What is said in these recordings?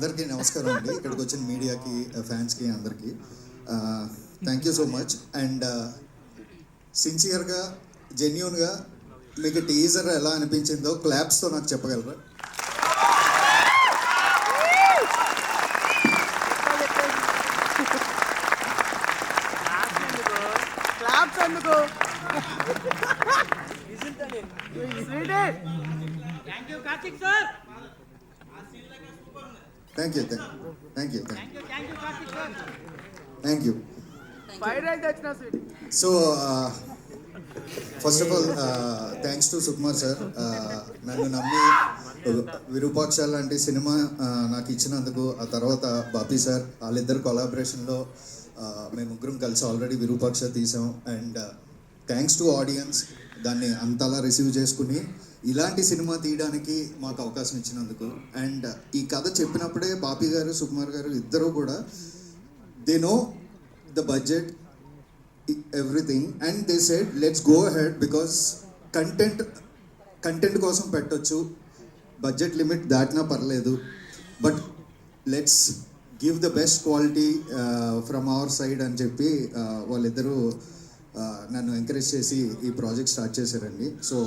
అందరికీ నమస్కారం అండి. ఇక్కడికి వచ్చిన మీడియాకి, ఫ్యాన్స్కి అందరికీ thank you so much. And సిన్సియర్గా, జెన్యూన్గా మీకు టీజర్ ఎలా అనిపించిందో క్లాప్స్తో నాకు చెప్పగలరా? Thank you. So first of all thanks to Sukumar sir, నన్ను నమ్మి విరూపాక్ష లాంటి సినిమా నాకు ఇచ్చినందుకు. ఆ తర్వాత బాపీ సార్, వాళ్ళిద్దరు కొలాబరేషన్లో మేము ముగ్గురం కలిసి ఆల్రెడీ విరూపాక్ష తీసాం. అండ్ థ్యాంక్స్ టు ఆడియన్స్, దాన్ని అంతలా రిసీవ్ చేసుకుని ఇలాంటి సినిమా తీయడానికి మాకు అవకాశం ఇచ్చినందుకు. అండ్ ఈ కథ చెప్పినప్పుడే బాపీ గారు, సుకుమార్ గారు ఇద్దరు కూడా they know the budget, everything, and they said let's go ahead because content కోసం పెట్టొచ్చు, బడ్జెట్ లిమిట్ దాటినా పర్లేదు, but let's give the best quality from our side అని చెప్పి వాళ్ళిద్దరూ నన్ను ఎంకరేజ్ చేసి ఈ ప్రాజెక్ట్ స్టార్ట్ చేశారండి. సో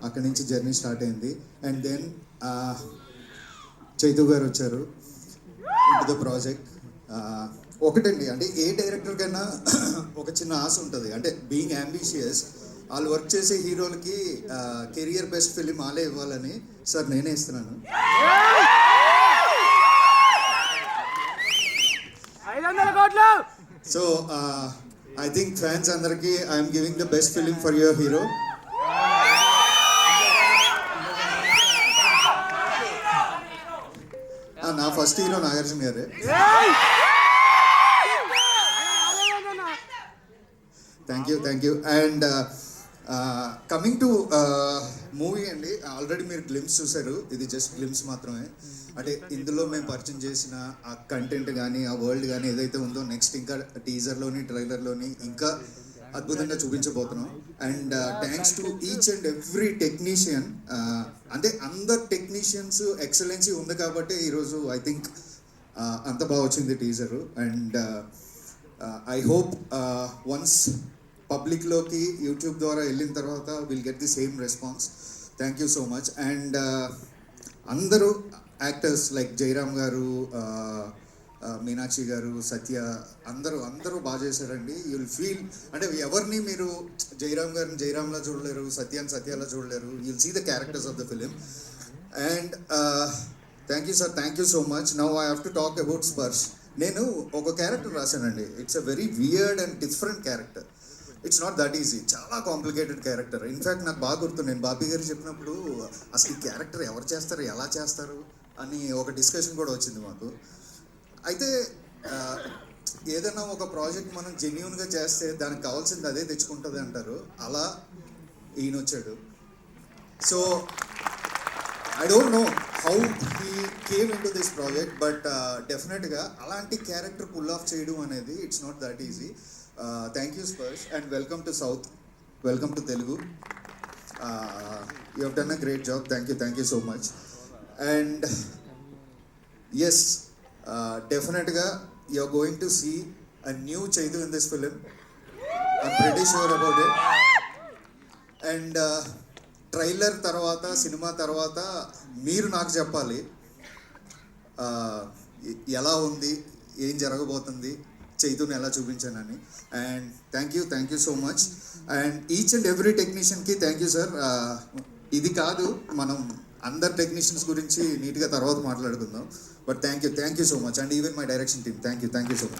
అక్కడి నుంచి జర్నీ స్టార్ట్ అయింది. అండ్ దెన్ చైతు గారు వచ్చారు ఇంటు ద ప్రాజెక్ట్. ఒకటండి, అంటే ఏ డైరెక్టర్ కన్నా ఒక చిన్న ఆశ ఉంటుంది, అంటే బీయింగ్ అంబిషియస్. వాళ్ళు వర్క్ చేసే హీరోలకి కెరియర్ బెస్ట్ ఫిలిం వాళ్ళే ఇవ్వాలని. సార్ నేనే ఇస్తున్నాను. So I think fans andarki I am giving the best film for your hero. నా ఫస్ట్ హీరో నాగార్జున గారే. Thank you. And coming to movie అండి, ఆల్రెడీ మీరు గ్లిమ్స్ చూశారు. ఇది జస్ట్ గ్లిమ్స్ మాత్రమే. అంటే ఇందులో మేము పరిచయం చేసిన ఆ కంటెంట్ కానీ, ఆ వరల్డ్ కానీ ఏదైతే ఉందో, నెక్స్ట్ ఇంకా టీజర్లోని, ట్రైలర్లోని ఇంకా అద్భుతంగా చూపించబోతున్నాం. And thanks to each and every technician. అంటే అందరు టెక్నీషియన్స్ ఎక్సలెన్సీ ఉంది కాబట్టి ఈరోజు ఐ థింక్ అంత బాగా వచ్చింది teaser. And I hope once పబ్లిక్లోకి యూట్యూబ్ ద్వారా వెళ్ళిన తర్వాత will get the same response. Thank you so much. And అందరూ యాక్టర్స్ లైక్ జయరామ్ గారు, మీనాక్షి గారు, సత్య, అందరూ బాగా చేశారండి. యుల్ ఫీల్, అంటే ఎవరిని మీరు జయరామ్ గారిని జయరామ్లా చూడలేరు, సత్యాన్ని సత్యాలా చూడలేరు. You'll see the characters of the film. And thank you sir, thank you so much. Now I have to talk about Sparsh. నేను ఒక క్యారెక్టర్ రాశానండి. It's a very weird and different character. It's not that easy, చాలా complicated character. In fact నాకు బాగా గుర్తు, నేను బాబీ గారు చెప్పినప్పుడు అసలు ఈ క్యారెక్టర్ ఎవరు చేస్తారు, ఎలా చేస్తారు అని ఒక డిస్కషన్ కూడా వచ్చింది మాకు. అయితే ఏదైనా ఒక ప్రాజెక్ట్ మనం జెన్యూన్గా చేస్తే దానికి కావాల్సింది అదే తెచ్చుకుంటుంది అంటారు. అలా ఈయన వచ్చాడు. So I don't know how he came in to this project, but డెఫినెట్గా అలాంటి క్యారెక్టర్ పుల్ ఆఫ్ చేయడం అనేది it's not that easy. Thank you Sparsh, and welcome to south, welcome to Telugu. You have done a great job. Thank you so much. And yes, డెఫినెట్గా you are going to see a new Chaitu in this film. I'm pretty sure about it. And trailer తర్వాత, cinema తర్వాత మీరు నాకు చెప్పాలి ఎలా ఉంది, ఏం జరగబోతుంది, చైతుని ఎలా చూపించానని. And thank you so much. And each and every టెక్నీషియన్కి థ్యాంక్ యూ సార్. ఇది కాదు, మనం అందరు టెక్నీషియన్స్ గురించి నీట్గా తర్వాత మాట్లాడుకుందాం. But thank you so much. And even my direction team, thank you so much.